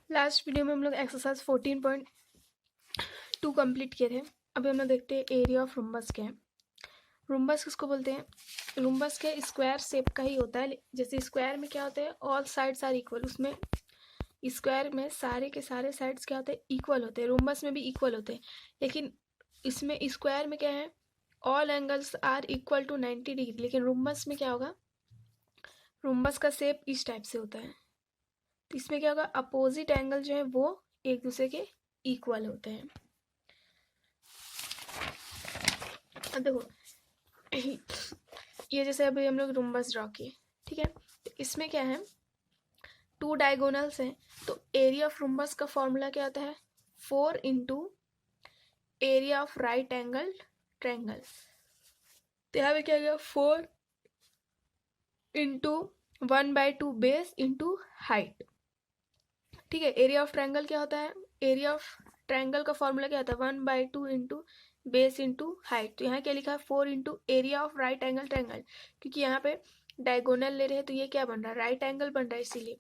Last video में हम लोग एक्सरसाइज 14.2 कंप्लीट किए थे। अभी हम लोग देखते हैं एरिया ऑफ रुम्बस क्या है। रुम्बस किसको बोलते हैं? रुम्बस के स्क्वायर शेप का ही होता है। जैसे स्क्वायर में क्या होता है, ऑल साइड्स आर इक्वल। उसमें स्क्वायर में सारे के सारे साइड्स क्या होते हैं, इक्वल होते हैं। रुम्बस में भी इक्वल होते हैं, लेकिन इसमें स्क्वायर में क्या है, all angles are equal to 90 degree. लेकिन रुम्बस में क्या होगा, रुम्बस का शेप इस टाइप से होता है। तो इसमें क्या होगा, अपोजिट एंगल जो है वो एक दूसरे के इक्वल होते हैं। अब देखो ये जैसे अभी हम लोग रुम्बस ड्रॉ किए, ठीक है। तो इसमें क्या है, 2 डायगोनल्स हैं। तो एरिया ऑफ रुम्बस का फॉर्मूला क्या होता है, 4 into area of right angle triangle. तो यहाँ पे क्या गया, 4 इंटू 1/2 बेस इंटू हाइट। ठीक है, एरिया ऑफ ट्रायंगल क्या होता है, एरिया ऑफ ट्रायंगल का फॉर्मूला क्या होता है, 1/2 इंटू बेस इंटू हाइट। तो यहाँ क्या लिखा है, 4 into area of right angle triangle, क्योंकि यहाँ पे डायगोनल ले रहे हैं तो ये क्या बन रहा है, राइट एंगल बन रहा है, इसीलिए।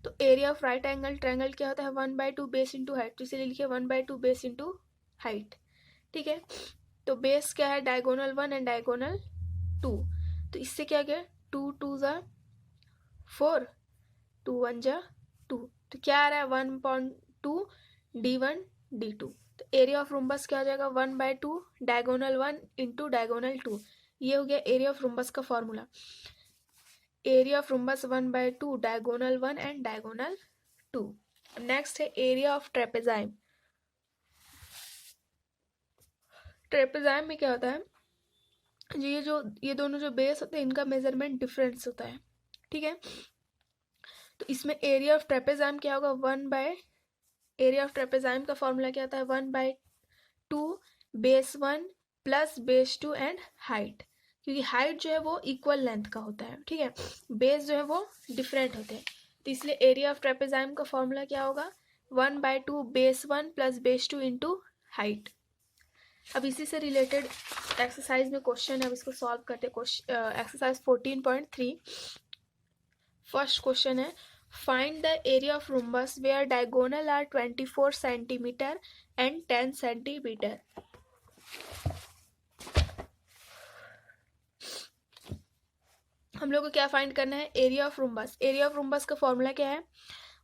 तो area of right angle triangle क्या होता है, 1/2 बेस इंटू हाइट। तो इसीलिए लिखे 1/2 बेस इंटू हाइट। ठीक है, तो बेस क्या है, डायगोनल 1 एंड डायगोनल 2। तो इससे क्या गया, 2 2 ज़ा 4, 2 1 ज़ा 2। तो क्या आ रहा है, 1.2 d1 d2। तो एरिया ऑफ रुम्बस क्या हो जाएगा, 1/2 डायगोनल 1 इंटू डायगोनल 2। ये हो गया एरिया ऑफ रुम्बस का formula. Area of rhombus 1/2 diagonal 1 and diagonal 2। Next है एरिया ऑफ ट्रेपेजाइम। ट्रेपेजाइम में क्या होता है, ये दोनों जो बेस होते हैं इनका मेजरमेंट डिफरेंस होता है। ठीक है, तो इसमें एरिया ऑफ ट्रेपेजाइम क्या होगा, एरिया ऑफ ट्रेपेजाइम का फॉर्मूला क्या होता है, 1/2 base 1 plus base 2 and height. क्योंकि हाइट जो है वो इक्वल लेंथ का होता है, ठीक है, बेस जो है वो डिफरेंट होते हैं। तो इसलिए एरिया ऑफ ट्रेपेजाइम का फॉर्मूला क्या होगा, 1/2 base 1 plus base 2 into height. अब इसी से रिलेटेड एक्सरसाइज में क्वेश्चन है, अब इसको सॉल्व करते हैं। एक्सरसाइज 14.3 फर्स्ट क्वेश्चन है, find the area of rhombus where diagonal are 24 centimetre and 10 centimetre. हम लोग को क्या फाइंड करना है, area of rhombus. Area of rhombus का फॉर्मूला क्या है,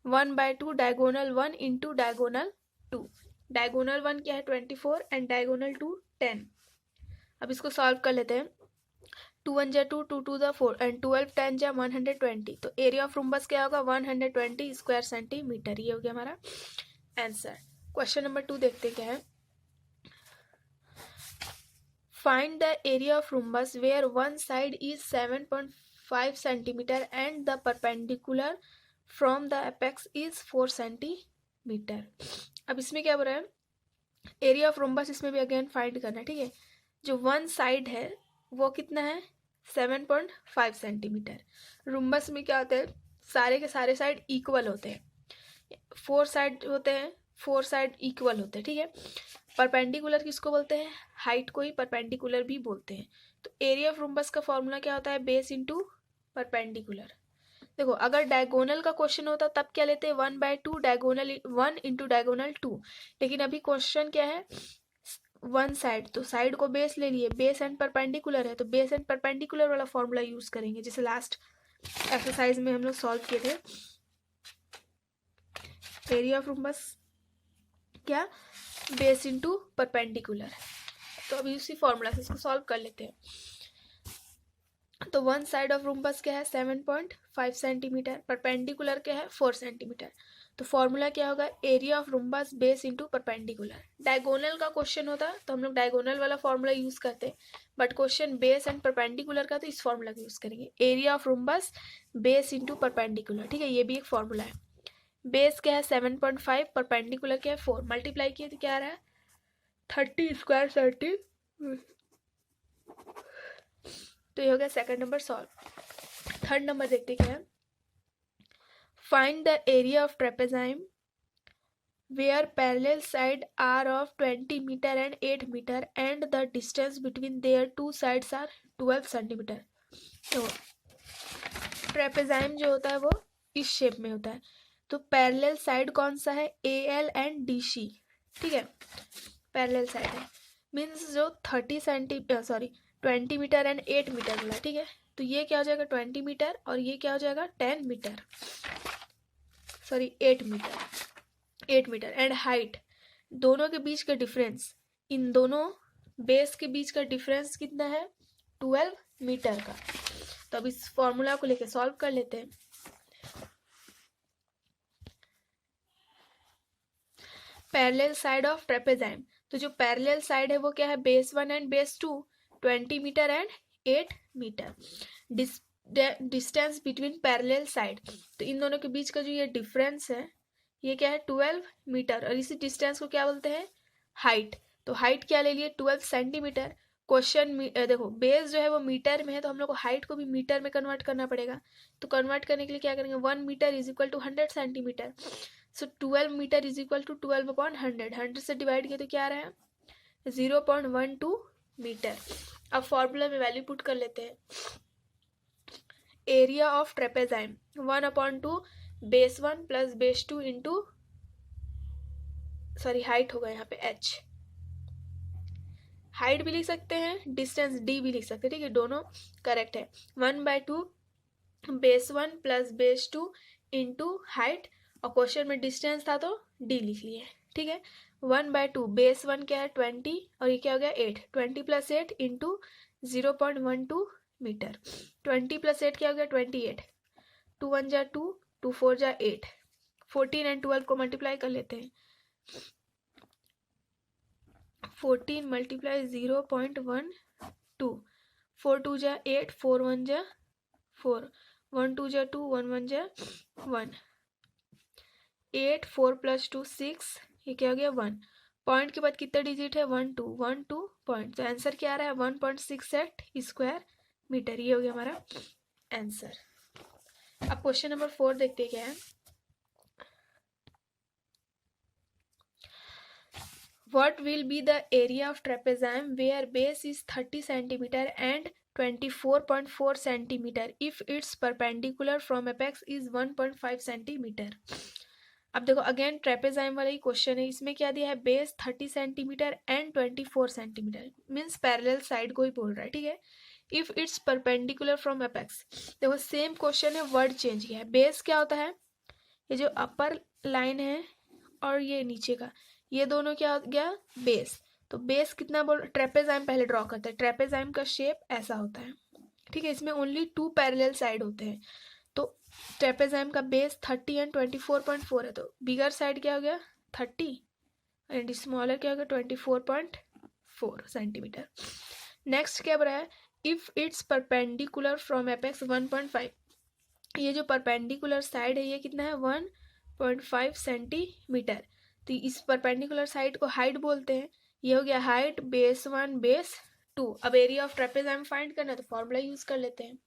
1/2 डायगोनल 1 इंटू डायगोनल 2। डायगोनल 1 क्या है, 24 एंड डायगोनल 2 10। अब इसको सॉल्व कर लेते हैं। 2 1 जा 2, 2 2 जा 4 एंड 12 10 जा 120। तो एरिया ऑफ रुम्बस क्या होगा, 120 स्क्वायर सेंटीमीटर। ये हो गया हमारा आंसर। क्वेश्चन नंबर 2 देखते क्या है, find the area of rhombus where one side is 7.5 centimetre and the perpendicular from the apex is 4 centimetre. अब इसमें क्या बोल रहा है, एरिया ऑफ रुम्बस इसमें भी अगेन फाइंड करना है। ठीक है, जो वन साइड है वो कितना है, 7.5 सेंटीमीटर। रुम्बस में क्या होता है, सारे के सारे साइड इक्वल होते हैं, 4 साइड होते हैं, 4 साइड इक्वल होते हैं। ठीक है, परपेंडिकुलर किसको बोलते हैं, हाइट को ही परपेंडिकुलर भी बोलते हैं। तो एरिया ऑफ रुम्बस का फॉर्मूला क्या होता है, बेस इंटू परपेंडिकुलर। देखो अगर डायगोनल का क्वेश्चन होता तब क्या लेते हैं, 1/2 डायगोनल 1 इंटू डायगोनल 2। लेकिन अभी क्वेश्चन क्या है, वन साइड, तो साइड को बेस ले लिए, बेस एंड परपेंडिकुलर है तो बेस एंड परपेंडिकुलर वाला फॉर्मूला यूज करेंगे, जैसे लास्ट एक्सरसाइज में हम लोग सॉल्व किए थे। एरिया ऑफ रुम्बस क्या, बेस इंटू परपेंडिकुलर। तो अभी उसी फॉर्मूला से इसको सॉल्व कर लेते हैं। तो वन साइड ऑफ रुम्बस क्या है, 7.5 सेंटीमीटर, परपेंडिकुलर क्या है, 4 सेंटीमीटर। तो फॉर्मूला क्या होगा, area of rhombus base into perpendicular. Diagonal का क्वेश्चन होता तो हम लोग डायगोनल वाला फॉर्मूला यूज करते, but question base and perpendicular का तो इस फॉर्मूला का यूज करेंगे, area of rhombus base into perpendicular. ठीक है, ये भी एक फॉर्मूला है। बेस क्या है 7.5, परपेंडिकुलर क्या है 4, मल्टीप्लाई किए तो क्या आ रहा है 30 स्क्वायर सेंटी। तो ये हो गया second number solve. Third number देखते क्या है, find the area of trapezium where parallel side are of 20 metre and 8 metre and the distance between their two sides are 12 centimetre. तो ट्रेपेजाइम जो होता है वो इस शेप में होता है। तो पैरेलल साइड कौन सा है, AL एंड DC, ठीक है, पैरेलल साइड है, मीन्स जो 20 मीटर एंड 8 मीटर बोला, ठीक है। तो ये क्या हो जाएगा 20 मीटर और ये क्या हो जाएगा 10 metre, sorry 8 metre and height, दोनों के बीच का डिफरेंस, इन दोनों बेस के बीच का डिफरेंस कितना है 12 मीटर का। तो अब इस फॉर्मूला को लेके सॉल्व कर लेते हैं। पैरेलल साइड ऑफ ट्रेपेजाइम, तो जो पैरेलल साइड है वो क्या है, base 1 and base 2, 20 metre and 8 metre. Distance between parallel side, तो इन दोनों के बीच का जो ये डिफरेंस है ये क्या है 12 मीटर, और इसी डिस्टेंस को क्या बोलते हैं, हाइट। तो हाइट क्या ले लिए 12 सेंटीमीटर। क्वेश्चन देखो बेस जो है वो मीटर में है, तो हम लोग को हाइट को भी मीटर में कन्वर्ट करना पड़ेगा। तो कन्वर्ट करने के लिए क्या करेंगे, 1 metre is equal to 100 centimetre. So 12 metre is equal to 12 upon 100, 100 से डिवाइड किया तो क्या आ रहा है 0.12 मीटर। अब फॉर्मूला में वैल्यू पुट कर लेते हैं। Area of trapezium 1/2 base 1 plus base 2 into, sorry height होगा यहाँ पे h, हाइट भी लिख सकते हैं, डिस्टेंस d भी लिख सकते हैं, ठीक है, दोनों करेक्ट है। 1/2 base 1 plus base 2 into height, और क्वेश्चन में डिस्टेंस था तो d लिख लिए, ठीक है। 1/2 बेस 1 क्या है 20 और ये क्या हो गया 8, 20 प्लस 8 इंटू 0.12 मीटर, 20 प्लस 8 क्या हो गया 28, 2 1 जा 2, 2 4 जा 8, 14 एंड 12 को मल्टीप्लाई कर लेते हैं। 14 मल्टीप्लाई 0.12, 4 2 जा 8, 4 1 जा 4, 1 2 जा 2, 1 1 जा 1, 8 4 प्लस 2 6, ये क्या हो गया 1, पॉइंट के बाद कितना डिजिट है 1 2 1 2 पॉइंट, तो आंसर क्या आ रहा है 1.68 स्क्वायर मीटर, ये हो गया हमारा आंसर। अब क्वेश्चन नंबर 4 देखते हैं क्या है। What will be the area of trapezium where base is 30 centimeter and 24.4 centimeter if its perpendicular from apex is 1.5 centimeter? अब देखो अगेन ट्रेपेजाइम वाला ही क्वेश्चन है, इसमें क्या दिया है base 30 centimetre and 24 centimetre, means parallel side को ही बोल रहा है, ठीक है। If it's perpendicular from apex, देखो सेम क्वेश्चन है, वर्ड चेंज किया है। बेस क्या होता है, ये जो अपर लाइन है और ये नीचे का, ये दोनों क्या हो गया बेस। तो बेस कितना बोल, ट्रेपेजाइम पहले ड्रॉ करते हैं, ट्रेपेजाइम का शेप ऐसा होता है, ठीक है, इसमें ओनली 2 पैरेलल साइड होते हैं। तो ट्रेपेजाइम का बेस 30 एंड 24.4 है, तो बिगर साइड क्या हो गया 30 एंड स्मॉलर क्या हो गया 24.4 सेंटीमीटर। नेक्स्ट क्या बोला है, if it's perpendicular from apex 1.5, ये जो परपेंडिकुलर साइड है ये कितना है 1.5 सेंटीमीटर। तो इस परपेंडिकुलर साइड को हाइट बोलते हैं, ये हो गया हाइट बेस 1 बेस 2। अब एरिया ऑफ ट्रेपेजाइम फाइंड करना है तो फॉर्मूला यूज कर लेते हैं।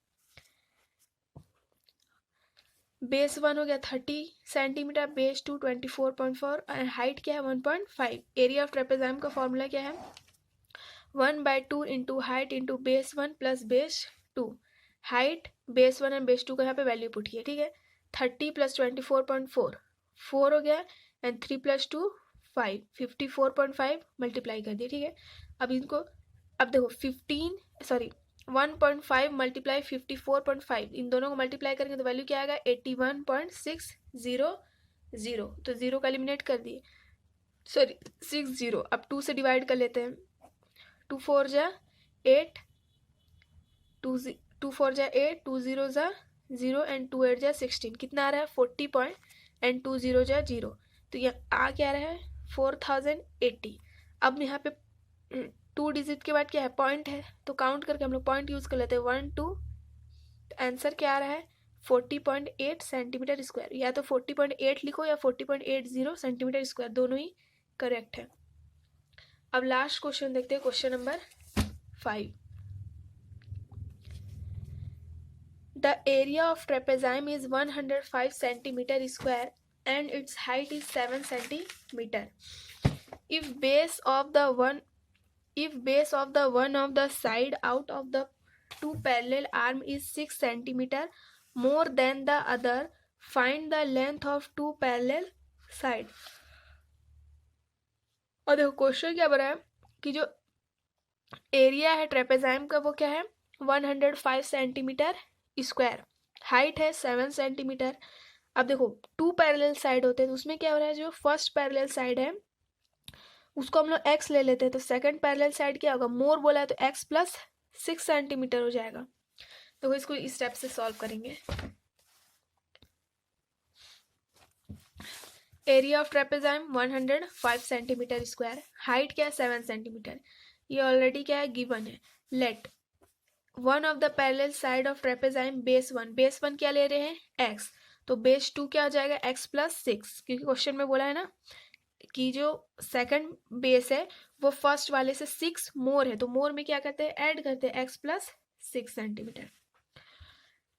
बेस 1 हो गया 30 सेंटीमीटर, बेस 2 24.4 और हाइट क्या है 1.5। एरिया ऑफ ट्रेपेजाइम का फॉर्मूला क्या है 1/2 into height into base 1 plus base 2। Height base 1 and base 2 का यहाँ पे वैल्यू पुट किया, ठीक है। 30 प्लस 24.4 4 हो गया एंड 3 प्लस 2 5, 54.5 मल्टीप्लाई कर दिया, ठीक है। अब इनको, अब देखो 1.5 मल्टीप्लाई 54.5, इन दोनों को मल्टीप्लाई करेंगे तो वैल्यू क्या आएगा 81.600, तो 0 का एलिमिनेट कर दिए, सॉरी 60। अब 2 से डिवाइड कर लेते हैं, 2 4 जा 8, 2 4 जा 8, 2 0 जा 0 एंड 2 8 जा 16, कितना आ रहा है 40 पॉइंट एंड 2 0 जा 0, तो ये आ क्या रहा है 4080। अब यहाँ पे 2 डिजिट के बाद क्या है पॉइंट है, तो काउंट करके हम लोग पॉइंट यूज कर लेते हैं 1 2, आंसर क्या आ रहा है 40.8 सेंटीमीटर स्क्वायर। या तो 40.8 लिखो या 40.80 सेंटीमीटर स्क्वायर, दोनों ही करेक्ट है। अब लास्ट क्वेश्चन देखते हैं, question number 5। The area of trapezium is 105 centimeter square and its height is 7 centimeter. If base of the one of the side out of the two parallel arm is 6 centimeter more than the other, find the length of two parallel side. और देखो question क्या बना है कि जो area है ट्रेपेजाइम का वो क्या है 105 सेंटीमीटर स्क्वायर, हाइट है 7 सेंटीमीटर। अब देखो टू पैरेलल साइड होते हैं तो उसमें क्या हो रहा है, जो फर्स्ट पैरेलल साइड है उसको हम लोग x ले लेते हैं, तो सेकंड पैरेलल साइड क्या होगा, मोर बोला है तो x प्लस 6 सेंटीमीटर हो जाएगा। तो इसको इस स्टेप से सॉल्व करेंगे। Area of trapezium 105 centimetre square, height क्या है 7 सेंटीमीटर, ये ऑलरेडी क्या है गिवन है। Let one of the parallel side of trapezium base one क्या ले रहे हैं x, तो बेस 2 क्या हो जाएगा x प्लस 6, क्योंकि क्वेश्चन में बोला है ना कि जो सेकंड बेस है वो फर्स्ट वाले से 6 मोर है, तो मोर में क्या करते हैं ऐड करते हैं x plus 6 centimetre.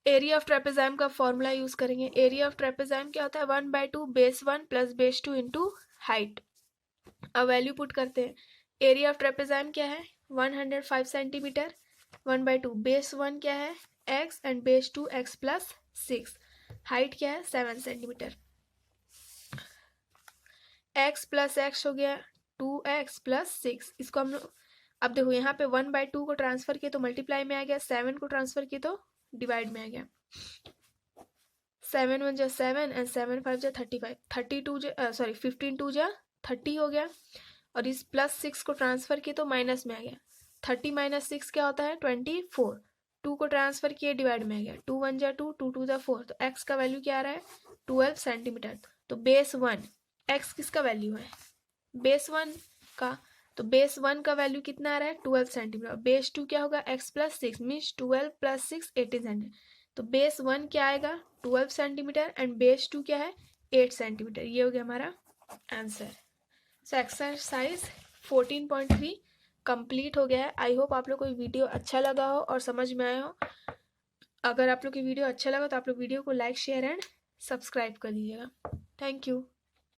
Area of trapezium का फॉर्मूला यूज करेंगे। एरिया ऑफ ट्रेपेजाइम क्या होता है 1/2 base 1 plus base 2 into height. अब वैल्यू पुट करते हैं। एरिया ऑफ ट्रेपेजाइम क्या है 105 सेंटीमीटर, 1/2 बेस 1 क्या है x and base 2 x plus 6, height क्या है 7 सेंटीमीटर। x प्लस एक्स हो गया 2x प्लस 6, इसको हम लोग अब देखो यहाँ पे 1/2 को ट्रांसफर किए तो मल्टीप्लाई में आ गया, 7 को ट्रांसफर किए तो डिवाइड में आ गया। 7 1 जा 7 एंड 7 5 जा 35, 32 सॉरी 15 2 जा 30 हो गया, और इस प्लस 6 को ट्रांसफर किए तो माइनस में आ गया। 30 माइनस 6 क्या होता है 24, 2 को ट्रांसफर किए डिवाइड में आ गया, 2 1 जा 2 2 2 जा 4, तो x का वैल्यू क्या आ रहा है 12 सेंटीमीटर। तो बेस 1 x किसका वैल्यू है बेस 1 का, तो बेस 1 का वैल्यू कितना आ रहा है 12 सेंटीमीटर, बेस 2 क्या होगा x plus 6 means 12 plus 6 18 centimetre, तो बेस 1 क्या आएगा 12 सेंटीमीटर एंड बेस 2 क्या है 8 सेंटीमीटर। ये हो गया हमारा आंसर। सो एक्सरसाइज 14.3 कंप्लीट हो गया है। आई होप आप लोग को वीडियो अच्छा लगा हो और समझ में आया हो। अगर आप लोग की वीडियो अच्छा लगा तो आप लोग वीडियो को लाइक शेयर एंड सब्सक्राइब कर लीजिएगा। Thank you.